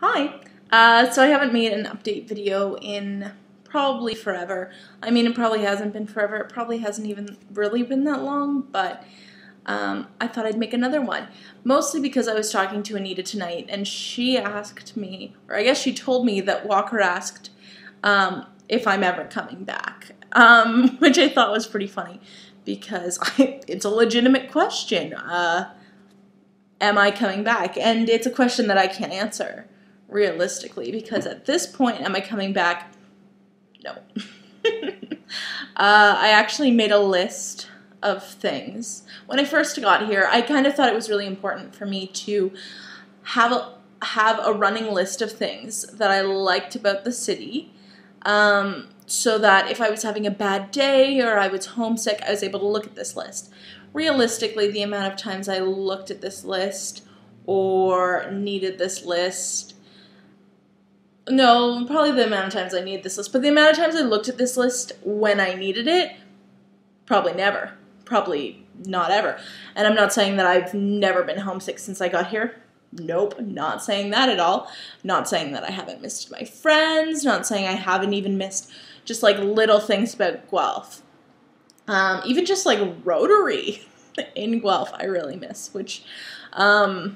Hi. So I haven't made an update video in probably forever. I mean, it probably hasn't been forever. It probably hasn't even really been that long, but I thought I'd make another one. Mostly because I was talking to Anita tonight, and she asked me, or I guess she told me that Walker asked if I'm ever coming back, which I thought was pretty funny because it's a legitimate question. Am I coming back? And it's a question that I can't answer realistically, because at this point, am I coming back? No. I actually made a list of things. When I first got here, I kind of thought it was really important for me to have a running list of things that I liked about the city, so that if I was having a bad day or I was homesick, I was able to look at this list. Realistically, the amount of times I looked at this list or needed this list, no, probably the amount of times I needed this list, but the amount of times I looked at this list when I needed it, probably never. Probably not ever. And I'm not saying that I've never been homesick since I got here. Nope, not saying that at all. Not saying that I haven't missed my friends, not saying I haven't even missed just like little things about Guelph. Even just like Rotary in Guelph I really miss, which, yeah,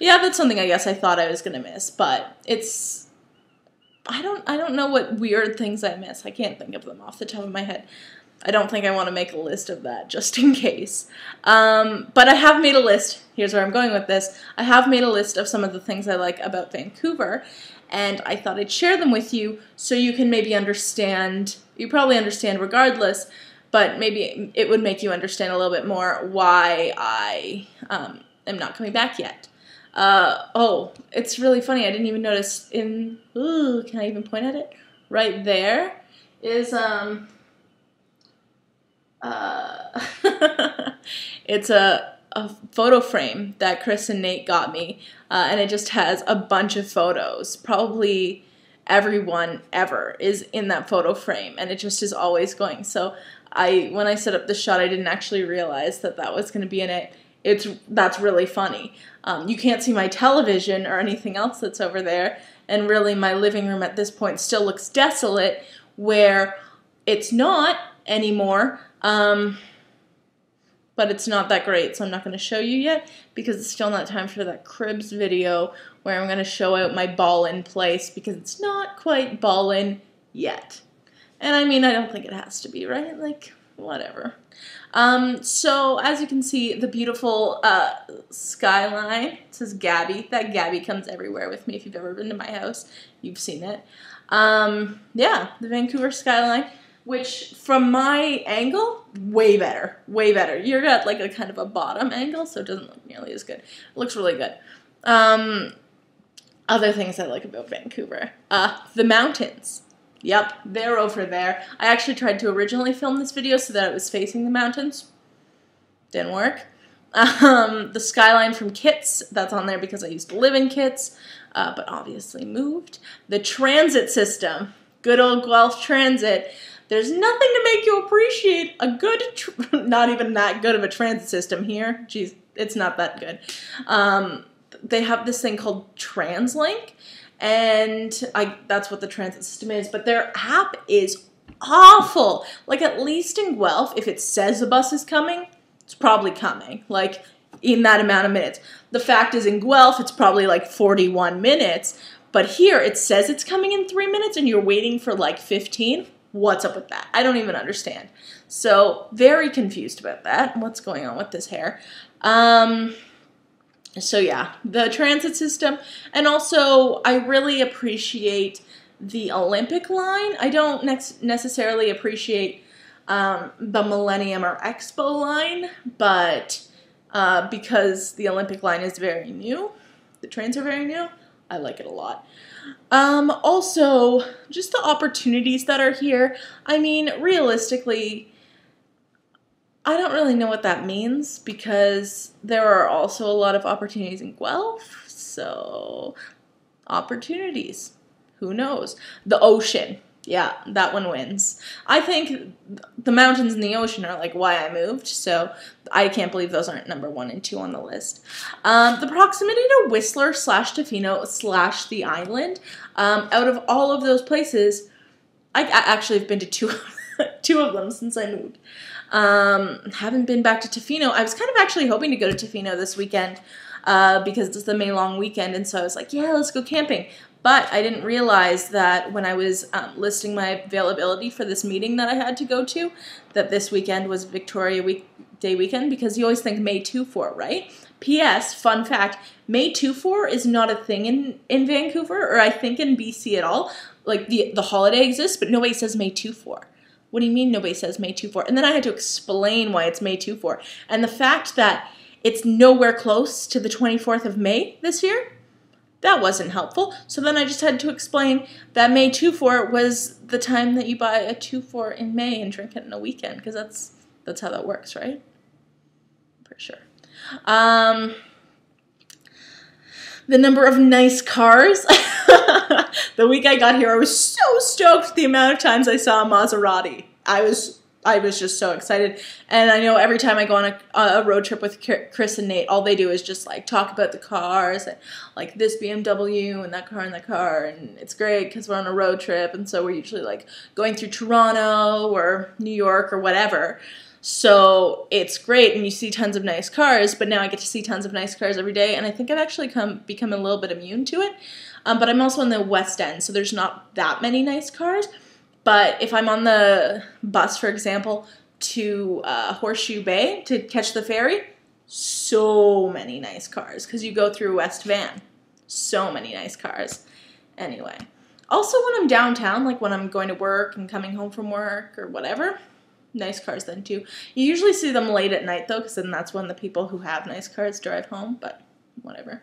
that's something I guess I thought I was gonna miss, but it's, I don't know what weird things I miss. I can't think of them off the top of my head. I don't think I want to make a list of that just in case. But I have made a list. Here's where I'm going with this. I have made a list of some of the things I like about Vancouver, and I thought I'd share them with you so you can maybe understand. You probably understand regardless, but maybe it would make you understand a little bit more why I am not coming back yet. Oh, it's really funny. I didn't even notice in, ooh, can I even point at it? Right there is, it's a photo frame that Chris and Nate got me, and it just has a bunch of photos. Probably everyone ever is in that photo frame, and it just is always going. So when I set up the shot, I didn't actually realize that that was going to be in it. That's really funny. You can't see my television or anything else that's over there, and really my living room at this point still looks desolate, where it's not anymore, but it's not that great, so I'm not going to show you yet, because it's still not time for that cribs video where I'm going to show out my ball-in place, because it's not quite ball-in yet. And I mean, I don't think it has to be, right? Like, whatever. So, as you can see, the beautiful skyline, it says Gabby. That Gabby comes everywhere with me. If you've ever been to my house, you've seen it. Yeah, the Vancouver skyline, which from my angle, way better, way better. You're at like a kind of a bottom angle, so it doesn't look nearly as good. It looks really good. Other things I like about Vancouver, the mountains. Yep, they're over there. I actually tried to originally film this video so that it was facing the mountains. Didn't work. The skyline from Kits, that's on there because I used to live in Kits, but obviously moved. The transit system, good old Guelph Transit. There's nothing to make you appreciate a good, not even that good of a transit system here. Jeez, it's not that good. They have this thing called TransLink, and that's what the transit system is, but their app is awful. Like, at least in Guelph, if it says a bus is coming, it's probably coming, like, in that amount of minutes. The fact is, in Guelph, it's probably like 41 minutes, but here it says it's coming in 3 minutes and you're waiting for like 15. What's up with that? I don't even understand. So, very confused about that. What's going on with this hair? So yeah, the transit system, and also I really appreciate the Olympic line. I don't necessarily appreciate the Millennium or Expo line, but because the Olympic line is very new, the trains are very new, I like it a lot. Also, just the opportunities that are here. I mean, realistically, I don't really know what that means, because there are also a lot of opportunities in Guelph, so opportunities. Who knows? The ocean. Yeah, that one wins. I think the mountains and the ocean are like why I moved, so I can't believe those aren't number 1 and 2 on the list. The proximity to Whistler / Tofino / the island. Out of all of those places, I actually have been to two of them since I moved. Haven't been back to Tofino. I was kind of actually hoping to go to Tofino this weekend because it's the May long weekend, and so I was like, yeah, let's go camping. But I didn't realize that when I was listing my availability for this meeting that I had to go to, that this weekend was Victoria Day weekend, because you always think May 2-4, right? P.S. Fun fact, May 2-4 is not a thing in Vancouver, or I think in BC at all. Like, the holiday exists, but nobody says May 2-4. What do you mean nobody says May 2-4? And then I had to explain why it's May 2-4. And the fact that it's nowhere close to the 24th of May this year, that wasn't helpful. So then I just had to explain that May 2-4 was the time that you buy a 2-4 in May and drink it in a weekend, because that's how that works, right? For sure. The number of nice cars. The week I got here, I was so stoked the amount of times I saw a Maserati. I was just so excited. And I know every time I go on a road trip with Chris and Nate, all they do is just like talk about the cars and like this BMW and that car. And it's great because we're on a road trip. And so we're usually like going through Toronto or New York or whatever. So it's great and you see tons of nice cars, but now I get to see tons of nice cars every day. And I think I've actually become a little bit immune to it. But I'm also in the West End, so there's not that many nice cars. But if I'm on the bus, for example, to Horseshoe Bay to catch the ferry, so many nice cars because you go through West Van. So many nice cars. Anyway. Also, when I'm downtown, like when I'm going to work and coming home from work or whatever, nice cars then too. You usually see them late at night though, because then that's when the people who have nice cars drive home, but whatever.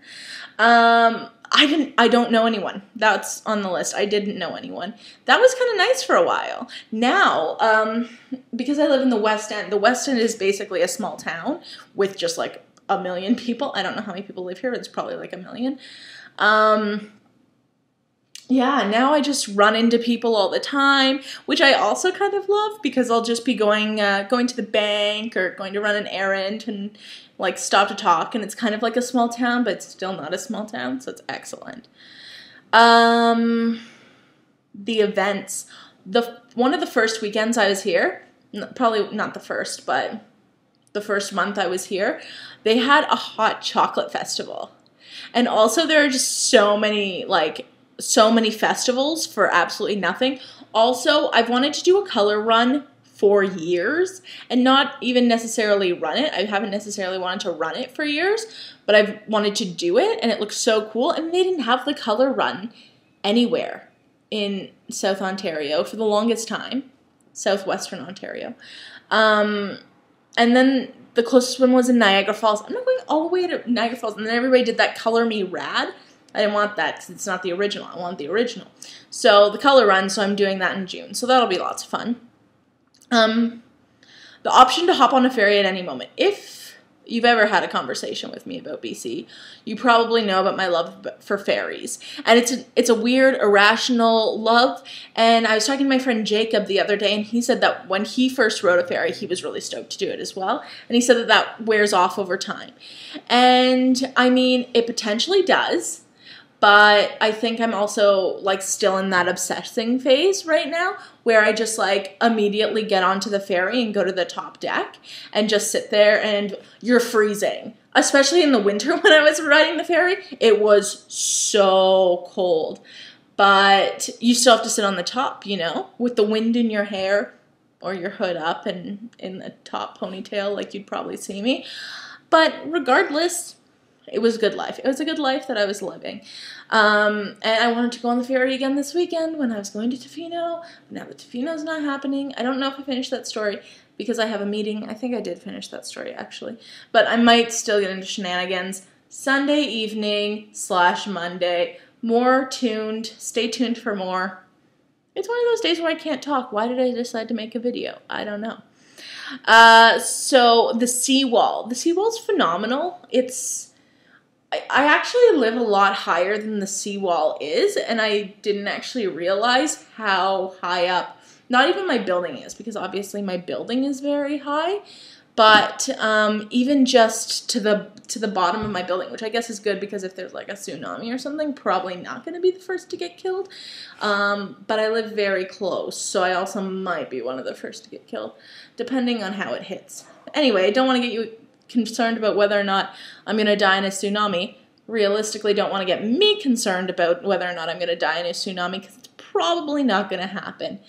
I don't know anyone. That's on the list. I didn't know anyone. That was kind of nice for a while. Now, because I live in the West End is basically a small town with just like 1 million people. I don't know how many people live here, but it's probably like 1 million. Yeah, now I just run into people all the time, which I also kind of love because I'll just be going to the bank or going to run an errand and like stop to talk, and it's kind of like a small town, but it's still not a small town, so it's excellent. The events. One of the first weekends I was here, probably not the first, but the first month I was here, they had a hot chocolate festival. And also there are just so many festivals for absolutely nothing. Also, I've wanted to do a color run for years and not even necessarily run it. I haven't necessarily wanted to run it for years, but I've wanted to do it and it looks so cool. And they didn't have the color run anywhere in South Ontario for the longest time, Southwestern Ontario. And then the closest one was in Niagara Falls. I'm not going all the way to Niagara Falls. And then everybody did that Color Me Rad. I didn't want that because it's not the original. I want the original. So the color run, so I'm doing that in June. So that'll be lots of fun. The option to hop on a ferry at any moment. If you've ever had a conversation with me about BC, you probably know about my love for ferries. And it's a weird, irrational love. And I was talking to my friend Jacob the other day, and he said that when he first rode a ferry, he was really stoked to do it as well. And he said that wears off over time. And, I mean, it potentially does. But I think I'm also, like, still in that obsessing phase right now where I just, like, immediately get onto the ferry and go to the top deck and just sit there and you're freezing. Especially in the winter when I was riding the ferry, it was so cold. But you still have to sit on the top, you know, with the wind in your hair or your hood up and in the top ponytail like you'd probably see me. But regardless, it was a good life. It was a good life that I was living. And I wanted to go on the ferry again this weekend when I was going to Tofino. Now that Tofino's not happening, I don't know if I finished that story because I have a meeting. I think I did finish that story, actually. But I might still get into shenanigans Sunday evening / Monday. More tuned. Stay tuned for more. It's one of those days where I can't talk. Why did I decide to make a video? I don't know. So the seawall. The seawall's phenomenal. I actually live a lot higher than the seawall is, and I didn't actually realize how high up, not even my building is, because obviously my building is very high, but even just to the bottom of my building, which I guess is good because if there's like a tsunami or something, probably not going to be the first to get killed. But I live very close, so I also might be one of the first to get killed, depending on how it hits. Anyway, I don't want to get you concerned about whether or not I'm going to die in a tsunami. Realistically, don't want to get me concerned about whether or not I'm going to die in a tsunami, because it's probably not going to happen.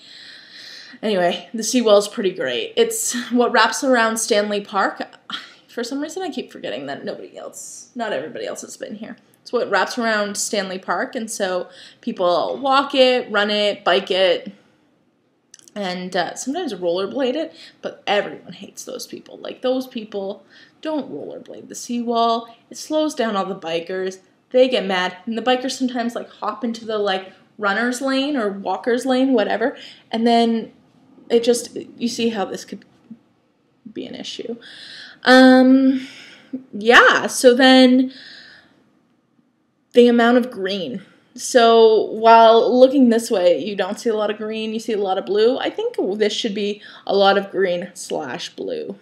Anyway, the seawall is pretty great. It's what wraps around Stanley Park. For some reason, I keep forgetting that not everybody else has been here. It's what wraps around Stanley Park, and so people walk it, run it, bike it, and sometimes rollerblade it, but everyone hates those people. Like, those people don't rollerblade the seawall. It slows down all the bikers. They get mad, and the bikers sometimes, like, hop into the, like, runner's lane or walker's lane, whatever, and then it just, you see how this could be an issue. Yeah, so then the amount of green. So while looking this way, you don't see a lot of green, you see a lot of blue. I think this should be a lot of green/blue,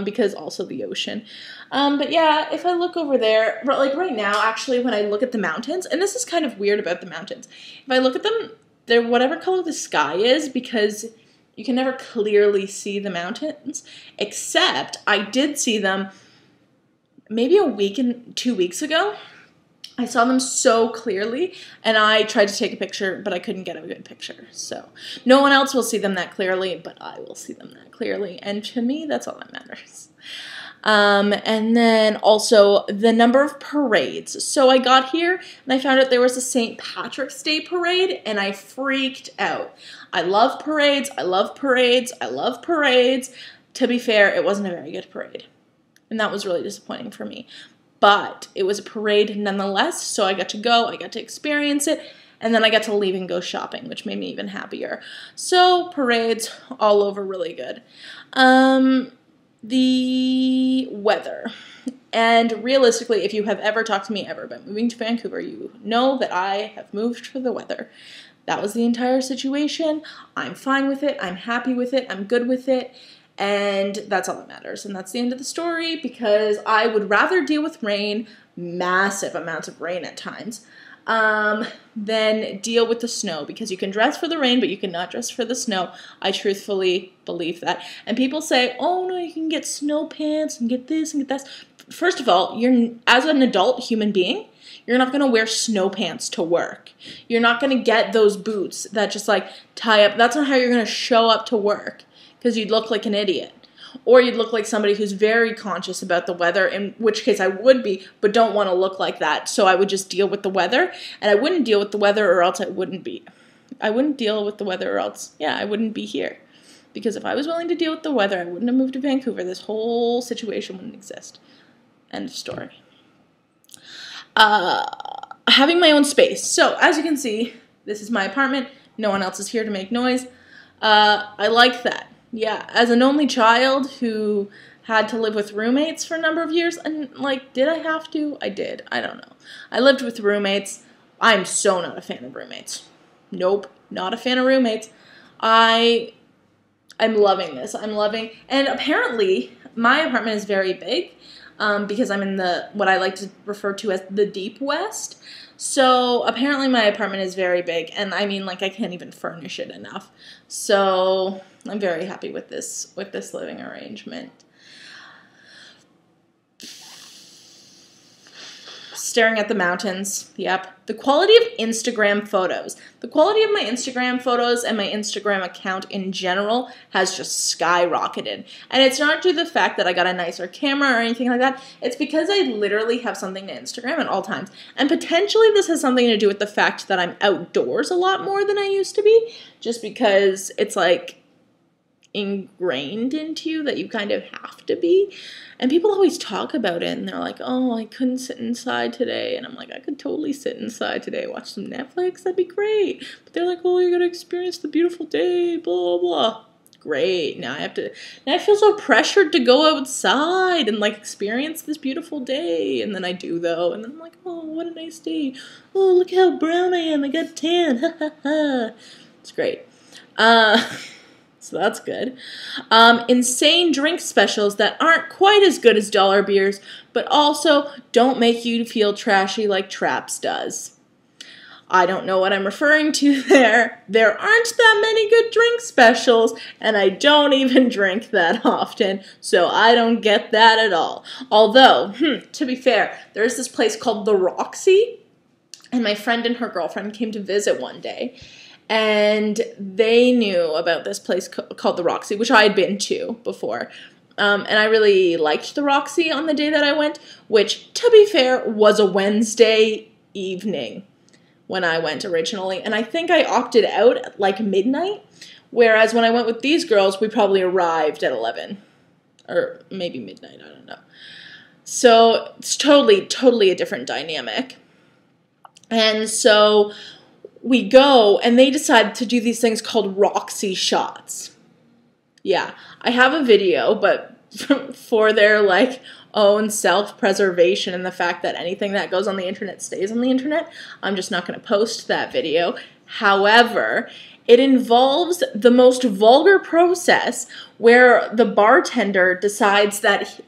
because also the ocean. But yeah, if I look over there, like right now, actually, when I look at the mountains, and this is kind of weird about the mountains, if I look at them, they're whatever color the sky is, because you can never clearly see the mountains, except I did see them maybe a week and 2 weeks ago. I saw them so clearly, and I tried to take a picture, but I couldn't get a good picture. So no one else will see them that clearly, but I will see them that clearly, and to me, that's all that matters. And then also the number of parades. So I got here and I found out there was a St. Patrick's Day parade, and I freaked out. I love parades. I love parades. I love parades. To be fair, it wasn't a very good parade, and that was really disappointing for me. But it was a parade nonetheless, so I got to go, I got to experience it, and then I got to leave and go shopping, which made me even happier. So parades all over, really good. The weather. And realistically, if you have ever talked to me ever about moving to Vancouver, you know that I have moved for the weather. That was the entire situation. I'm fine with it. I'm happy with it. I'm good with it. And that's all that matters. And that's the end of the story, because I would rather deal with rain, massive amounts of rain at times, than deal with the snow, because you can dress for the rain, but you cannot dress for the snow. I truthfully believe that. And people say, oh no, you can get snow pants and get this and get that. First of all, as an adult human being, you're not going to wear snow pants to work. You're not going to get those boots that just like tie up. That's not how you're going to show up to work, because you'd look like an idiot. Or you'd look like somebody who's very conscious about the weather, in which case I would be, but don't want to look like that. So I would just deal with the weather, and I wouldn't deal with the weather, or else I wouldn't be. I wouldn't deal with the weather, or else, yeah, I wouldn't be here. Because if I was willing to deal with the weather, I wouldn't have moved to Vancouver. This whole situation wouldn't exist. End of story. Having my own space. So, as you can see, this is my apartment. No one else is here to make noise. I like that. Yeah, as an only child who had to live with roommates for a number of years, and, like, did I have to? I did. I don't know. I lived with roommates. I'm so not a fan of roommates. Nope, not a fan of roommates. I'm loving this. I'm loving, and apparently my apartment is very big, because I'm in what I like to refer to as the Deep West. So apparently my apartment is very big, and I mean, like, I can't even furnish it enough. So I'm very happy with this living arrangement. Staring at the mountains. Yep. The quality of Instagram photos. The quality of my Instagram photos and my Instagram account in general has just skyrocketed. And it's not due to the fact that I got a nicer camera or anything like that. It's because I literally have something to Instagram at all times. And potentially this has something to do with the fact that I'm outdoors a lot more than I used to be. Just because it's like ingrained into you that you kind of have to be. And people always talk about it, and they're like, oh, I couldn't sit inside today. And I'm like, I could totally sit inside today, watch some Netflix, that'd be great. But they're like, oh, you're going to experience the beautiful day, blah, blah, blah. great. Now I feel so pressured to go outside and like experience this beautiful day. And then I do though. And then I'm like, oh, what a nice day. Oh, look how brown I am. I got tan. Ha ha ha. It's great. So that's good. Insane drink specials that aren't quite as good as dollar beers, but also don't make you feel trashy like Traps does. I don't know what I'm referring to there. There aren't that many good drink specials, and I don't even drink that often, so I don't get that at all. Although, to be fair, there's this place called The Roxy, and my friend and her girlfriend came to visit one day, and they knew about this place called The Roxy, which I had been to before. And I really liked The Roxy on the day that I went, which, to be fair, was a Wednesday evening when I went originally. And I think I opted out at like midnight, whereas when I went with these girls, we probably arrived at 11. Or maybe midnight, I don't know. So it's totally a different dynamic. And so we go, and they decide to do these things called Roxy shots. Yeah, I have a video, but for their like own self-preservation and the fact that anything that goes on the internet stays on the internet, I'm just not going to post that video. However, it involves the most vulgar process where the bartender decides that,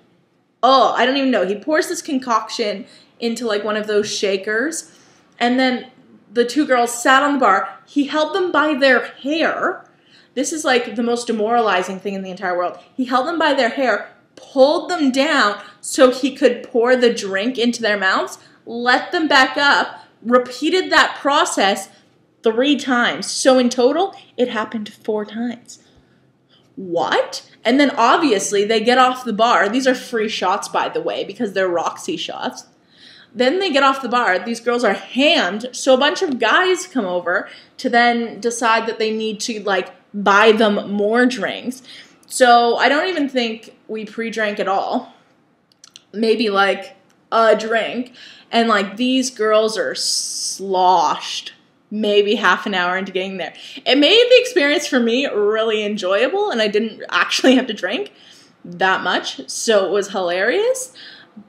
I don't even know, he pours this concoction into like one of those shakers, and then the two girls sat on the bar. He held them by their hair. This is like the most demoralizing thing in the entire world. He held them by their hair, pulled them down so he could pour the drink into their mouths, let them back up, repeated that process 3 times. So in total, it happened 4 times. What? And then obviously they get off the bar. These are free shots, by the way, because they're Roxy shots. Then they get off the bar. These girls are hammed. So a bunch of guys come over to then decide that they need to like buy them more drinks. So I don't even think we pre-drank at all. Maybe like a drink. And like these girls are sloshed maybe half an hour into getting there. It made the experience for me really enjoyable, and I didn't actually have to drink that much. So it was hilarious.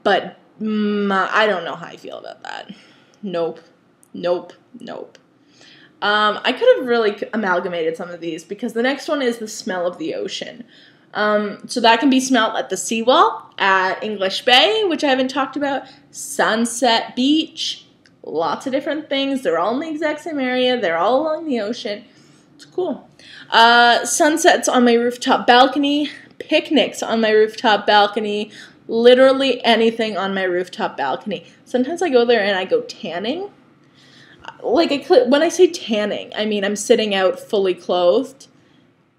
But I don't know how I feel about that. Nope. I could have really amalgamated some of these, because the next one is the smell of the ocean. So that can be smelled at the seawall, at English Bay, which I haven't talked about, Sunset Beach, lots of different things. They're all in the exact same area. They're all along the ocean. It's cool. Sunsets on my rooftop balcony, picnics on my rooftop balcony, literally anything on my rooftop balcony. Sometimes I go there and I go tanning. Like, when I say tanning, I mean I'm sitting out fully clothed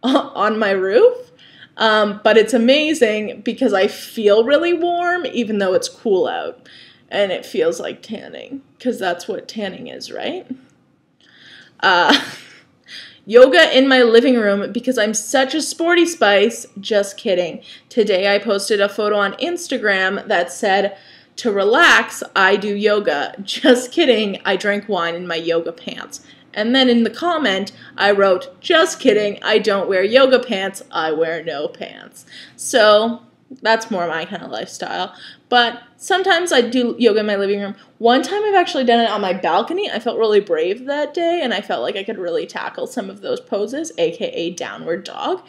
on my roof. But it's amazing because I feel really warm even though it's cool out. And it feels like tanning, because that's what tanning is, right? Yoga in my living room because I'm such a sporty spice. Just kidding. Today I posted a photo on Instagram that said, to relax, I do yoga. Just kidding, I drank wine in my yoga pants. And then in the comment, I wrote, just kidding, I don't wear yoga pants, I wear no pants. So that's more my kind of lifestyle. But sometimes I do yoga in my living room. One time I've actually done it on my balcony. I felt really brave that day, and I felt like I could really tackle some of those poses, aka downward dog.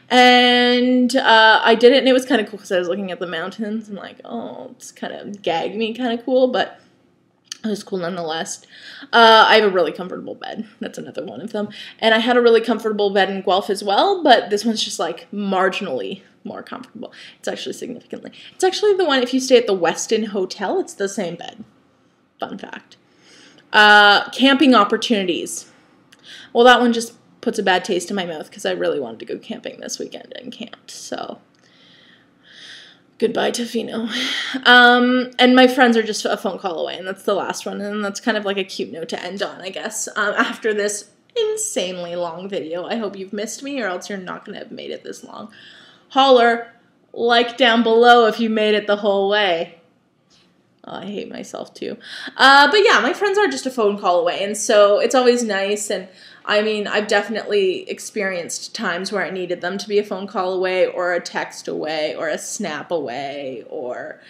And I did it, and it was kind of cool because I was looking at the mountains and like, oh, it's kind of gag me kind of cool, but it was cool nonetheless. I have a really comfortable bed. That's another one of them. And I had a really comfortable bed in Guelph as well, but this one's just like marginally more comfortable. It's actually significantly. It's actually the one, if you stay at the Westin Hotel, it's the same bed. Fun fact. Camping opportunities. Well, that one just puts a bad taste in my mouth because I really wanted to go camping this weekend and camped, so goodbye, Tofino. And my friends are just a phone call away, and that's the last one, and that's kind of like a cute note to end on, I guess, after this insanely long video. I hope you've missed me, or else you're not going to have made it this long. Holler, like down below if you made it the whole way. Oh, I hate myself too. But yeah, my friends are just a phone call away, and so it's always nice. And I mean, I've definitely experienced times where I needed them to be a phone call away, or a text away, or a snap away, or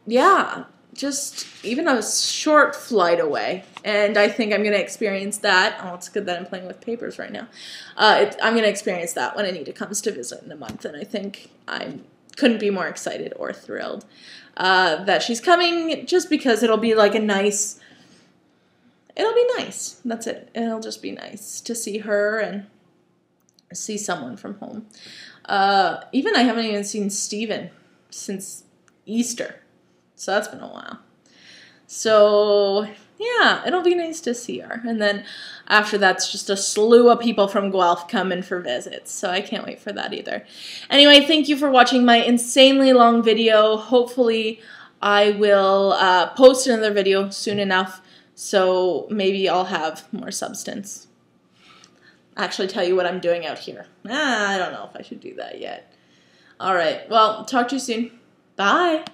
yeah, just even a short flight away. And I think I'm going to experience that. Oh, it's good that I'm playing with papers right now. I'm going to experience that when Anita comes to visit in a month, and I think I couldn't be more excited or thrilled that she's coming, just because it'll be like a nice, it'll be nice. That's it. It'll just be nice to see her and see someone from home. Even I haven't even seen Steven since Easter. So that's been a while. So yeah, it'll be nice to see her. And then after that's just a slew of people from Guelph coming for visits. So I can't wait for that either. Anyway, thank you for watching my insanely long video. Hopefully I will post another video soon enough, so maybe I'll have more substance. Actually tell you what I'm doing out here. I don't know if I should do that yet. All right, well, talk to you soon. Bye.